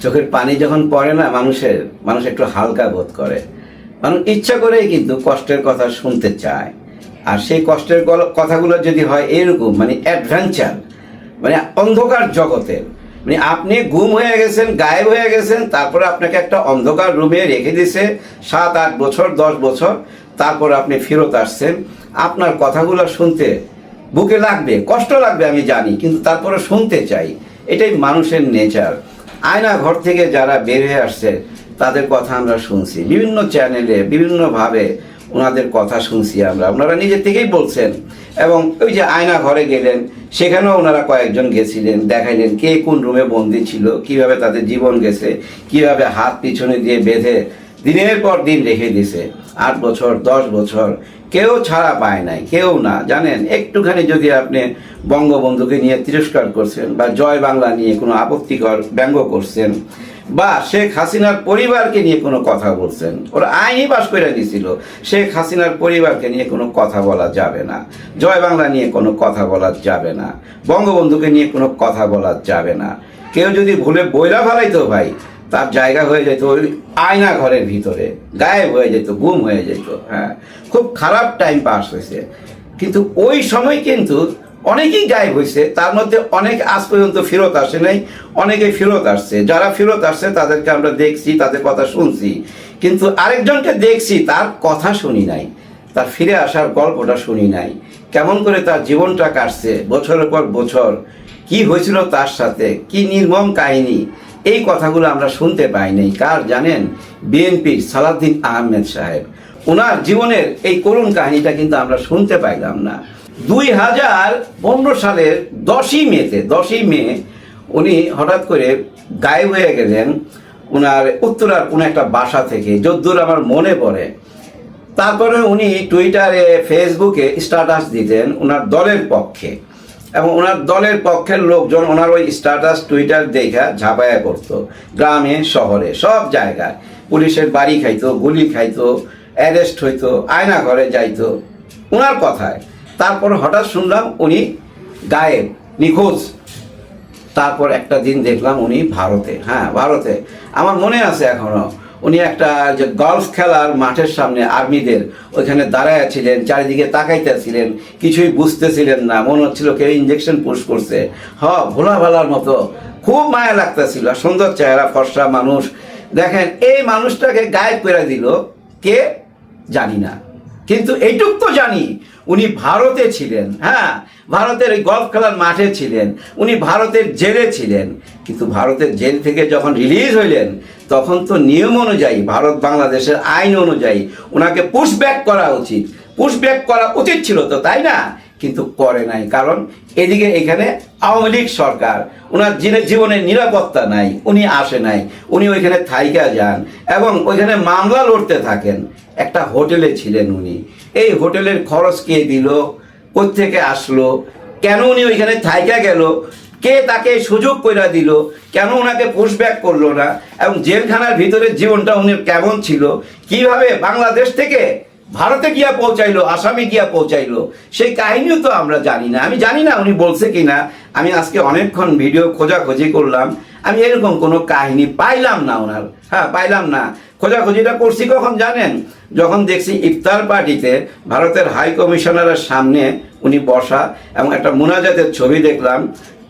চোখের পানি যখন পড়ে না মানুষ একটু হালকা বোধ করে। মানুষ ইচ্ছা করেই কিন্তু কষ্টের কথা শুনতে চায়। আর সেই কষ্টের কথাগুলো যদি হয় এরকম মানে অ্যাডভেঞ্চার, মানে অন্ধকার জগতের, মানে আপনি গুম হয়ে গেছেন, গায়েব হয়ে গেছেন, তারপরে আপনাকে একটা অন্ধকার রুমে রেখে দিয়েছে 7-8 বছর 10 বছর, তারপর আপনি ফেরত আসছেন। আপনার কথাগুলো শুনতে বুকে লাগবে, কষ্ট লাগবে আমি জানি, কিন্তু তারপরে শুনতে চাই। এটাই মানুষের নেচার। আয়না ঘর থেকে যারা বের হয়ে আসছে তাদের কথা আমরা শুনছি বিভিন্ন চ্যানেলে, বিভিন্নভাবে ওনাদের কথা শুনছি আমরা। ওনারা নিজে থেকেই বলছেন। এবং ওই যে আয়না ঘরে গেলেন, সেখানেও ওনারা কয়েকজন গেছিলেন, দেখাইলেন কে কোন রুমে বন্দি ছিল, কিভাবে তাদের জীবন গেছে, কিভাবে হাত পিছনে দিয়ে বেঁধে দিনের পর দিন রেখে দিছে 8 বছর 10 বছর, কেউ ছাড়া পায় নাই, কেউ না। জানেন, একটুখানি যদি আপনি বঙ্গবন্ধুকে নিয়ে তিরস্কার করছেন বা জয় বাংলা নিয়ে কোনো আপত্তিকর ব্যঙ্গ করছেন বা শেখ হাসিনার পরিবারকে নিয়ে কোনো কথা বলছেন, ওরা আইনই পাশ করে দিয়েছিল, শেখ হাসিনার পরিবারকে নিয়ে কোনো কথা বলা যাবে না, জয় বাংলা নিয়ে কোনো কথা বলা যাবে না, বঙ্গবন্ধুকে নিয়ে কোনো কথা বলা যাবে না। কেউ যদি ভুলে বইলা ফেলাইতো ভাই, তার জায়গা হয়ে যেত ওই আয়না ঘরের ভিতরে, গায়েব হয়ে যেত, গুম হয়ে যেত। হ্যাঁ, খুব খারাপ টাইম পাস হয়েছে। কিন্তু ওই সময় কিন্তু অনেকেই গায়েব হয়েছে, তার মধ্যে অনেক আজ পর্যন্ত ফেরত আসে নাই, অনেকেই ফেরত আসছে। যারা ফেরত আসছে তাদেরকে আমরা দেখছি, তাদের কথা শুনছি, কিন্তু আরেকজনকে দেখছি তার কথা শুনি নাই, তার ফিরে আসার গল্পটা শুনি নাই, কেমন করে তার জীবনটা কাটছে বছরের পর বছর, কি হয়েছিল তার সাথে, কি নির্মম কাহিনী, এই কথাগুলো আমরা শুনতে পাইনি। কার জানেন? বিএনপির সালাউদ্দিন আহমেদ সাহেব। ওনার জীবনের এই করুণ কাহিনীটা কিন্তু আমরা শুনতে পাইলাম না। 2015 সালের 10ই মে উনি হঠাৎ করে গায়েব হয়ে গেলেন ওনার উত্তরার কোনো একটা বাসা থেকে, যদ্দূর আমার মনে পড়ে। তারপরে উনি টুইটারে, ফেসবুকে স্ট্যাটাস দিতেন ওনার দলের পক্ষে, এবং ওনার দলের পক্ষের লোকজন ওনার ওই স্ট্যাটাস টুইটার দেখা ঝাঁপায়া করতো, গ্রামে শহরে সব জায়গায়। পুলিশের বাড়ি খাইতো, গুলি খাইতো, অ্যারেস্ট হইতো, আয়না ঘরে যাইতো ওনার কথায়। তারপর হঠাৎ শুনলাম উনি গায়েব, নিখোঁজ। তারপর একটা দিন দেখলাম উনি ভারতে। হ্যাঁ, ভারতে। আমার মনে আছে এখনো, উনি একটা যে গলফ খেলার মাঠের সামনে আর্মিদের ওইখানে দাঁড়ায় ছিলেন, চারিদিকে তাকাইতেছিলেন, কিছুই বুঝতেছিলেন না, মনে হচ্ছিল কেউ ইঞ্জেকশন পুশ করছে। ভোলা ভালার মতো, খুব মায়া লাগতেছিল। সুন্দর চেহারা, ফর্সা মানুষ। দেখেন, এই মানুষটাকে গায়েব করে দিল কে জানি না, কিন্তু এইটুক তো জানি উনি ভারতে ছিলেন। হ্যাঁ, ভারতের ওই গলফ খেলার মাঠে ছিলেন, উনি ভারতের জেলে ছিলেন। কিন্তু ভারতের জেল থেকে যখন রিলিজ হইলেন, তখন তো নিয়ম অনুযায়ী, ভারত বাংলাদেশের আইন অনুযায়ী ওনাকে পুশব্যাক করা উচিত, পুশব্যাক করা উচিত ছিল তো, তাই না? কিন্তু করে নাই। কারণ এদিকে এখানে আওয়ামী লীগ সরকার, ওনার জীবনের নিরাপত্তা নাই, উনি আসে নাই, উনি ওইখানে থাইকা যান এবং ওইখানে মামলা লড়তে থাকেন। একটা হোটেলে ছিলেন উনি, এই হোটেলের খরচ কে দিল, কোত্থেকে আসলো, কেন উনি ওইখানে থাইকা গেল, কে তাকে সুযোগ করে দিল, কেন ওনাকে পুশব্যাক করলো না, এবং জেলখানার ভিতরে জীবনটা উনি কেমন ছিল, কিভাবে বাংলাদেশ থেকে ভারতে গিয়া পৌঁছাইলো, আসামে গিয়া পৌঁছাইলো, সেই কাহিনীও তো আমরা জানি না। আমি জানি না উনি বলছে কিনা। আমি আজকে অনেকক্ষণ ভিডিও খোঁজাখুঁজি করলাম, আমি এরকম কোনো কাহিনী পাইলাম না ওনার। হ্যাঁ, পাইলাম না। খোঁজাখুঁজিটা করছি কখন জানেন? যখন দেখছি ইফতার পার্টিতে ভারতের হাই কমিশনারের সামনে উনি বসা এবং একটা মুনাজাতের ছবি দেখলাম,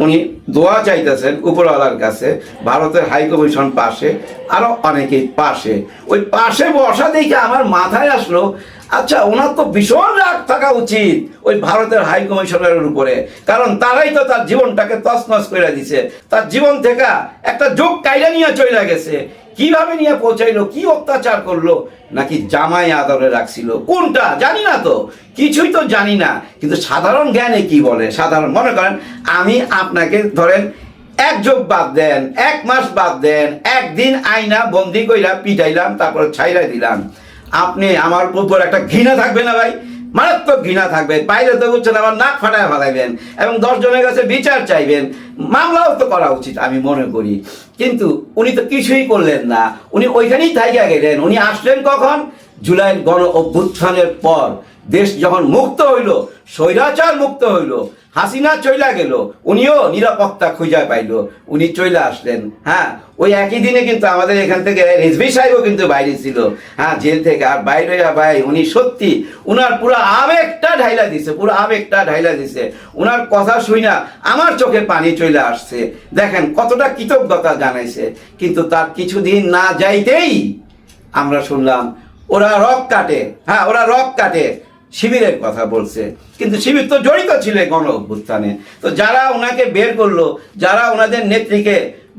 উনি দোয়া চাইতেছেন উপরওয়ালার কাছে, ভারতের হাই কমিশন পাশে, আরো অনেকেই পাশে। ওই পাশে বসা দেখে আমার মাথায় আসলো, আচ্ছা, ওনার তো ভীষণ রাগ থাকা উচিত ওই ভারতের হাই কমিশনারের উপরে, কারণ তারাই তো তার জীবনটাকে তছনছ করে দিছে, তার জীবন থেকে একটা যোগ কাইরা নিয়ে চলে গেছে। কিভাবে নিয়ে পৌঁছাইলো, কি অত্যাচার করলো, নাকি জামাই আদরে রাখছিল, কোনটা জানি না তো, কিছুই তো জানি না। কিন্তু সাধারণ জ্ঞানে কি বলে, সাধারণ মনে করেন আমি আপনাকে ধরেন 1 যোগ বাদ দেন, 1 মাস বাদ দেন, একদিন আইনা বন্দি কইরা পিটাইলাম, তারপর ছাইরা দিলাম, আপনি আমার উপর একটা ঘৃণা থাকবে না ভাই? মারাত্মক ঘৃণা থাকবে। বাইরে তো বুঝছেন, আমার নাক ফাটায় ফেলাইবেন এবং 10 জনের কাছে বিচার চাইবেন, মামলাও তো করা উচিত আমি মনে করি। কিন্তু উনি তো কিছুই করলেন না, উনি ওইখানেই থাইকা গেলেন। উনি আসলেন কখন? জুলাইয়ের গণ অভ্যুত্থানের পর, দেশ যখন মুক্ত হইল, স্বৈরাচার মুক্ত হইল, হাসিনা চইলা গেল, উনিও নিরাপত্তা খুঁজে পাইল, উনি চইলা আসলেন। হ্যাঁ, ওই একই দিনে কিন্তু আমাদের এখান থেকে রিজভী সাহেবও কিন্তু বাইরে ছিল, হ্যাঁ, জেল থেকে। আর বাইরে ভাই উনি সত্যি উনার পুরো আবেগটা ঢাইলা দিছে, পুরো আবেগটা ঢাইলা দিছে। উনার কথা শুই না আমার চোখে পানি চলে আসছে। দেখেন কতটা কৃতজ্ঞতা জানাইছে। কিন্তু তার কিছুদিন না যাইতেই আমরা শুনলাম ওরা রক কাটে, হ্যাঁ ওরা রক কাটে, শিবিরের কথা বলছে। কিন্তু শিবির তো জড়িত ছিল গণ অভ্যুত্থানে। তো যারা ওনাকে বের করলো, যারা ওনাদের নেত্রীকে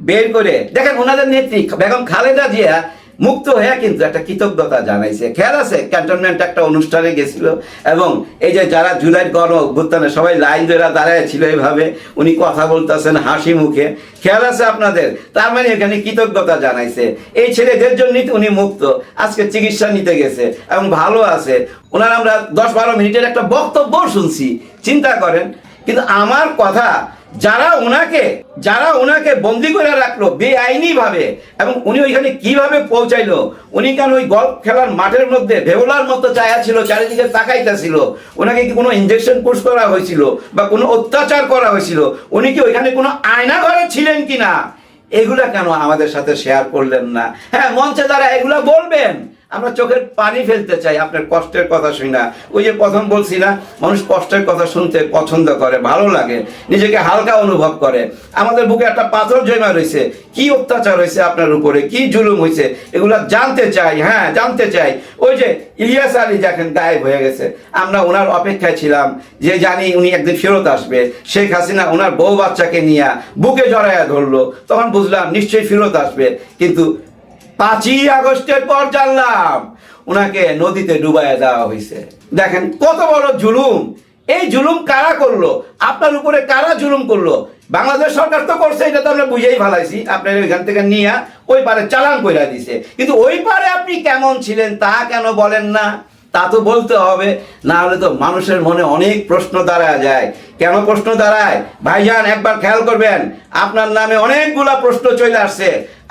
বের করে, দেখেন ওনাদের নেত্রী বেগম খালেদা জিয়া মুক্ত হয়ে কিন্তু একটা কৃতজ্ঞতা জানাইছে। খেয়াল আছে ক্যান্টনমেন্ট একটা অনুষ্ঠানে গেছিল, এবং এই যে যারা জুলাইয়ের গণ অভ্যুত্থানে সবাই লাইন ধরে দাঁড়ায় ছিল এইভাবে, উনি কথা বলতেছেন হাসি মুখে, খেয়াল আছে আপনাদের? তার মানে এখানে কৃতজ্ঞতা জানাইছে। এই ছেলেদের জন্যই তো উনি মুক্ত, আজকে চিকিৎসা নিতে গেছে এবং ভালো আছে। ওনার আমরা 10-12 মিনিটের একটা বক্তব্য শুনছি, চিন্তা করেন। কিন্তু আমার কথা, যারা ওনাকে বন্দি করে রাখলো বেআইনি ভাবে, এবং উনি ওইখানে কিভাবে পৌঁছাইলো, উনি কেন ওই গল্ফ খেলার মাঠের মধ্যে ভেবলার মতো চায়া ছিল, চারিদিকে তাকাইতেছিল, ওনাকে কি কোনো ইনজেকশন কোর্স করা হয়েছিল বা কোনো অত্যাচার করা হয়েছিল, উনি কি ওইখানে কোনো আয়না ঘরে ছিলেন কিনা, এগুলা কেন আমাদের সাথে শেয়ার করলেন না? হ্যাঁ, মঞ্চে দ্বারা এগুলা বলবেন, আমরা চোখের পানি ফেলতে চাই আপনার কষ্টের কথা শুনি না। ওই যে প্রথম বলছি না, মানুষ কষ্টের কথা শুনতে পছন্দ করে, ভালো লাগে, নিজেকে হালকা অনুভব করে। আমাদের বুকে একটা পাথর জমা রয়েছে, কি অত্যাচার হয়েছে আপনার উপরে, কি জুলুম হয়েছে, এগুলা জানতে চাই। হ্যাঁ, জানতে চাই। ওই যে ইলিয়াস আলী যখন গায়েব হয়ে গেছে, আমরা ওনার অপেক্ষায় ছিলাম, যে জানি উনি একদিন ফেরত আসবে। শেখ হাসিনা ওনার বউ বাচ্চাকে নিয়ে বুকে জড়াইয়া ধরলো, তখন বুঝলাম নিশ্চয়ই ফেরত আসবে। কিন্তু 5ই আগস্টের পর জানলাম ওনাকে নদীতে ডুবাইয়া দেওয়া হয়েছে। দেখেন কত বড় জুলুম। এই জুলুম কারা করলো? আপনার উপরে কারা জুলুম করলো? বাংলাদেশ সরকার তো করছে, এটা তো আমরা বুঝেই ফেলাইছি। আপনার ওইখান থেকে নিয়ে ওই পারে চালান কইরা দিছে। কিন্তু ওই পারে আপনি কেমন ছিলেন তা কেন বলেন না? তা তো বলতে হবে, না হলে তো মানুষের মনে অনেক প্রশ্ন দাঁড়ায় যায়। কেন প্রশ্ন দাঁড়ায় ভাইজান একবার খেয়াল করবেন, আপনার নামে অনেকগুলা প্রশ্ন চলে আসছে,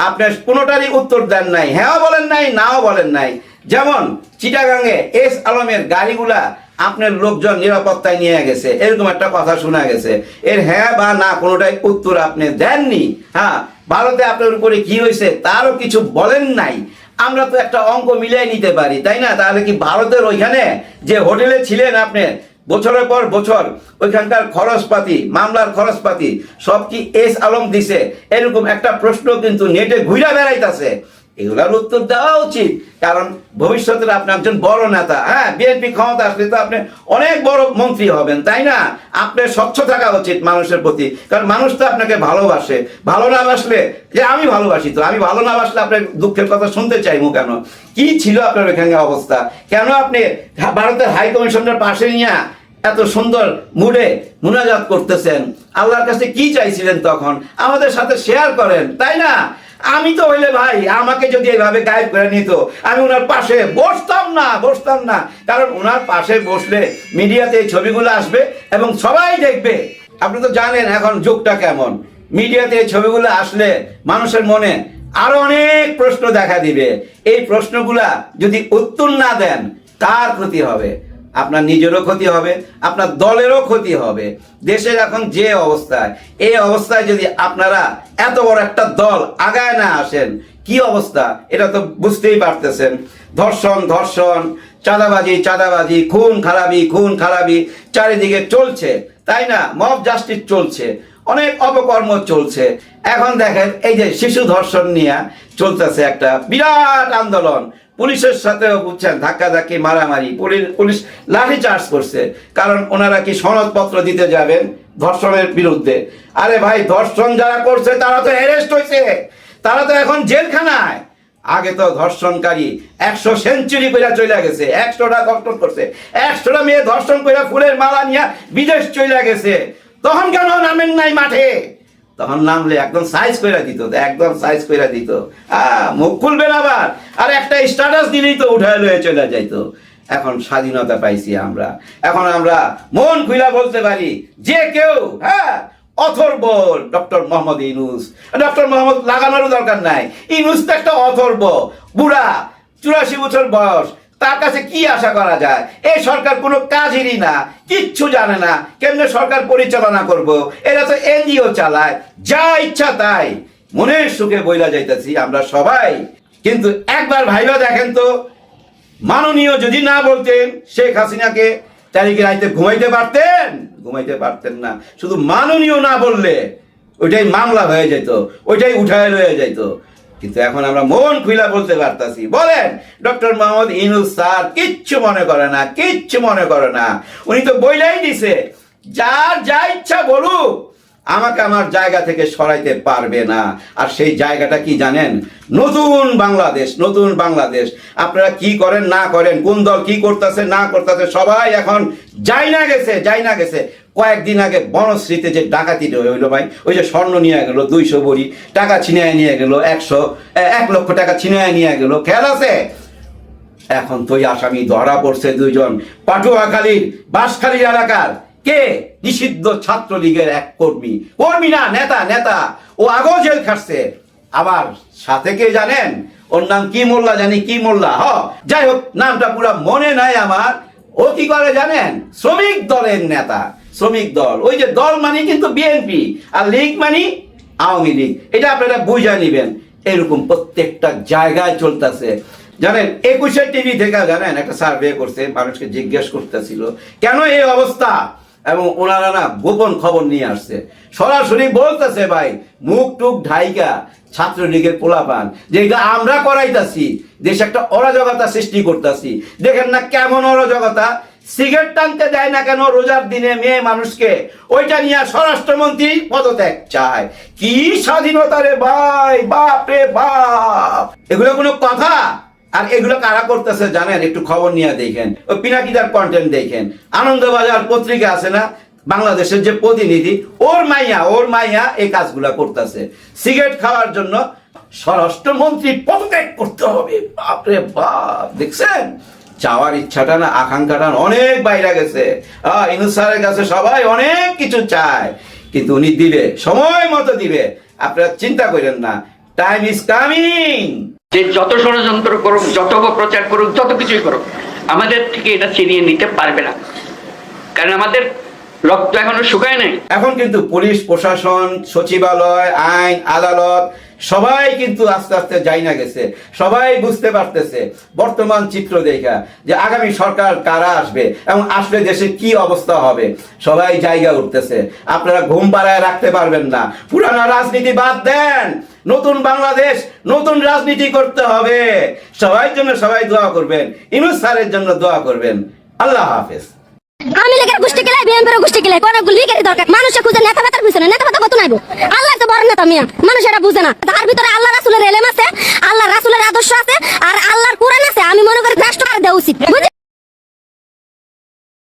আপনি কোনোটারই উত্তর দেন নাই, হ্যাঁ বলেন নাই, নাও বলেন নাই। যেমন চিটাগাঙে এস আলমের গাড়িগুলা আপনার লোকজন নিরাপত্তায় নিয়ে গেছে, এরকম একটা কথা শোনা গেছে। এর হ্যাঁ বা না কোনোটাই উত্তর আপনি দেননি। হ্যাঁ, ভারতে আপনার উপরে কি হয়েছে তারও কিছু বলেন নাই। আমরা তো একটা অঙ্ক মিলিয়ে নিতে পারি, তাই না? তাহলে কি ভারতের ওইখানে যে হোটেলে ছিলেন আপনি বছরের পর বছর, ওইখানকার খরচপাতি, মামলার খরচপাতি সব কি এস আলম দিছে? এরকম একটা প্রশ্ন কিন্তু নেটে ঘুরে বেড়াইতেছে। এগুলার উত্তর দেওয়া উচিত, কারণ ভবিষ্যতের আপনি একজন বড় নেতা। হ্যাঁ, বিএনপি ক্ষমতা আসলে তো আপনি অনেক বড় মন্ত্রী হবেন, তাই না? আপনার স্বচ্ছ থাকা উচিত মানুষের প্রতি, কারণ মানুষ তো আপনাকে ভালোবাসে। ভালো না বাসলে, যে আমি ভালোবাসি, তো আমি ভালো না বাসলে আপনার দুঃখের কথা শুনতে চাইবো কেন? কি ছিল আপনার ওইখানকার অবস্থা? কেন আপনি ভারতের হাই কমিশনের পাশে নিয়ে এত সুন্দর মুডে মুনাজাত করতেছেন? আল্লাহর কাছে কি চাইছিলেন তখন? আমাদের সাথে শেয়ার করেন, তাই না? আমি তো হইলে ভাই, আমাকে যদি এইভাবে গায়েব করে নিত, আমি ওনার পাশে বসতাম না। কারণ ওনার পাশে বসলে মিডিয়াতে এই ছবিগুলো আসবে এবং সবাই দেখবে। আপনি তো জানেন এখন যুগটা কেমন। মিডিয়াতে এই ছবিগুলো আসলে মানুষের মনে আরো অনেক প্রশ্ন দেখা দিবে। এই প্রশ্নগুলা যদি উত্তর না দেন, কার ক্ষতি হবে? আপনার নিজেরও ক্ষতি হবে, আপনার দলেরও ক্ষতি হবে। দেশের এখন যে অবস্থায়, এই অবস্থায় যদি আপনারা এত বড় একটা দল আগায় না আসেন, কি অবস্থা এটা তো বুঝতেই পারতেছেন। ধর্ষণ, চাঁদাবাজি, খুন খারাপি চারিদিকে চলছে, তাই না? মব জাস্টিস চলছে, অনেক অপকর্ম চলছে। এখন দেখেন এই যে শিশু ধর্ষণ নিয়ে চলতেছে একটা বিরাট আন্দোলন। পুলিশের সাথেও বুঝছেন ধাক্কাধাক্কি, মারামারি, পুলিশ লাঠি চার্জ করছে, কারণ ওনারা কি সনদপত্র দিতে যাবেন ধর্ষণের বিরুদ্ধে। আরে ভাই, ধর্ষণ যারা করছে তারা তো অ্যারেস্ট হয়েছে, তারা তো এখন জেলখানায়। আগে তো ধর্ষণকারী 100 সেঞ্চুরি করে চলে গেছে, 100টা ধর্ষণ করছে, 100টা মেয়ে ধর্ষণ করে ফুলের মালা নিয়ে বিদেশ চলে গেছে। তখন কেন নামেন নাই মাঠে? তখন নামলে একদম সাইজ করে দিত, মুখ খুলবেন আবার, আর একটা স্ট্যাটাস দিলেই তো উঠায় লয়ে চলে যাইতো। এখন স্বাধীনতা পাইছি আমরা, এখন আমরা মন খুলে বলতে পারি যে কেউ, হ্যাঁ, অথর্ব ডক্টর মোহাম্মদ ইউনূস। ডক্টর মোহাম্মদ লাগানোর দরকার নাই, ইউনূস তো একটা অথর্ব বুড়া, 84 বছর বয়স, তার কাছে কি আশা করা যায়? এই সরকার কোনো কাজেরই না, কিচ্ছু জানে না কেমনে সরকার পরিচালনা করব। এরা তো এনজিও চালায়, যা ইচ্ছা তাই। মনের সুখে বইলা যাইতেছি আমরা সবাই। কিন্তু একবার ভাইবা দেখেন তো, মাননীয় যদি না বলতেন শেখ হাসিনাকে, তাহলে কি রাইতে ঘুমাইতে পারতেন? ঘুমাইতে পারতেন না। শুধু মাননীয় না বললে ওইটাই মামলা হয়ে যেত, ওইটাই উঠায় লয়ে যেত। কিন্তু এখন আমরা মন খুইলা বলতে পারতাছি। বলেন, ডক্টর মোহাম্মদ ইউনূস স্যার কিচ্ছু মনে করে না, কিচ্ছু মনে করে না। উনি তো বইলাই দিছে, যার যা ইচ্ছা বলুক, আমাকে আমার জায়গা থেকে সরাইতে পারবে না। আর সেই জায়গাটা কি জানেন? নতুন বাংলাদেশ, নতুন বাংলাদেশ। আপনারা কি করেন না করেন, কোন দল কি করতেছে না করতেছে, সবাই এখন যাই না গেছে। কয়েকদিন আগে বনশ্রীতে যে ডাকাতি হইলো ভাই, ওই যে স্বর্ণ নিয়ে গেল 200 ভরি, টাকা ছিনিয়ে নিয়ে গেল 1 লক্ষ টাকা ছিনিয়ে নিয়ে গেল, খেয়াল আছে? এখন তো আসামি ধরা পড়ছে 2 জন, পাটুয়াখালীর বাঁশখালী এলাকার। কে? নিষিদ্ধ ছাত্রলীগের এক কর্মী না, নেতা। ও আগেও জেল খাটছে। আবার সাথে কে জানেন? ওর নাম কি মোল্লা, কি মোল্লা, যাই হোক, নামটা পুরো মনে নাই আমার। ও কি করে জানেন? শ্রমিক দলের নেতা। শ্রমিক দল, ওই যে দল মানে কিন্তু বিএনপি, আর লীগ মানে আওয়ামী লীগ। এটা আপনারা বুঝা নিবেন। এরকম প্রত্যেকটা জায়গায় চলতেছে। জানেন, 21 টিভি থেকে জানেন একটা সার্ভে করছে, মানুষকে জিজ্ঞেস করতেছিল কেন এই অবস্থা, এবং ওনারা না গোপন খবর নিয়ে আসছে। সরাসরি বলতেছে ভাই, মুখ টুক ঢাইকা ছাত্রলীগের পোলাপান, যে আমরা করাইতাছি, দেশে একটা অরাজকতা সৃষ্টি করতেছি। দেখেন না কেমন অরাজকতা। সিগারেট টানতে দেয় না কেন রোজার দিনে মেয়ে মানুষকে? ওইটা নিয়ে স্বরাষ্ট্রমন্ত্রী পদত্যাগ চায়। কি স্বাধীনতা রে ভাই, বাপ রে বাপ! এগুলো কোনো কথা? আর এগুলো কারা করতেছে জানেন? একটু খবর নিয়ে দেখেন, ওই পিনাকিদার কন্টেন্ট দেখেন। আনন্দবাজার পত্রিকা আছে না, বাংলাদেশের যে প্রতিনিধি, ওর মাইয়া এই কাজগুলা করতেছে। সিগারেট খাওয়ার জন্য স্বরাষ্ট্রমন্ত্রী পদত্যাগ করতে হবে। বাপরে বাপ! দেখছেন, চাওয়ার ইচ্ছাটা না, আকাঙ্ক্ষাটা অনেক বাইরে গেছে। ইউনূস স্যারের কাছে সবাই অনেক কিছু চায়, কিন্তু উনি দিবে, সময় মতো দিবে। আপনারা চিন্তা করেন না, টাইম ইজ কামিং। যে যত ষড়যন্ত্র করুক, যত অপপ্রচার করুক, যত কিছুই করুক, আমাদের থেকে এটা ছিনিয়ে নিতে পারবে না, কারণ আমাদের রক্ত এখনো শুকায় নাই। এখন কিন্তু পুলিশ প্রশাসন, সচিবালয়, আইন আদালত সবাই কিন্তু আস্তে আস্তে যাই না গেছে। সবাই বুঝতে পারতেছে বর্তমান চিত্র দেখা, যে আগামী সরকার কারা আসবে এবং আসলে দেশে কি অবস্থা হবে। সবাই জায়গা উঠতেছে। আপনারা ঘুম পাড়ায় রাখতে পারবেন না। পুরানা রাজনীতি বাদ দেন, নতুন বাংলাদেশ, নতুন রাজনীতি করতে হবে। সবাই জন্য সবাই দোয়া করবেন, ইউনূস স্যারের জন্য দোয়া করবেন। আল্লাহ হাফেজ। আমি লেগের গোষ্ঠী গেলে, বিএনপির গোষ্ঠী গেলে, কোন লিগের দরকার? মানুষে খুঁজে নেতা বেতার পিছনে, নেতা বেতা কত নাইবো? আল্লাহ তো বড় নেতা মিয়া, মানুষ এটা বুঝে না। তার ভিতরে আল্লাহ রাসূলের এলেম আছে, আল্লাহ রাসূলের আদর্শ আছে,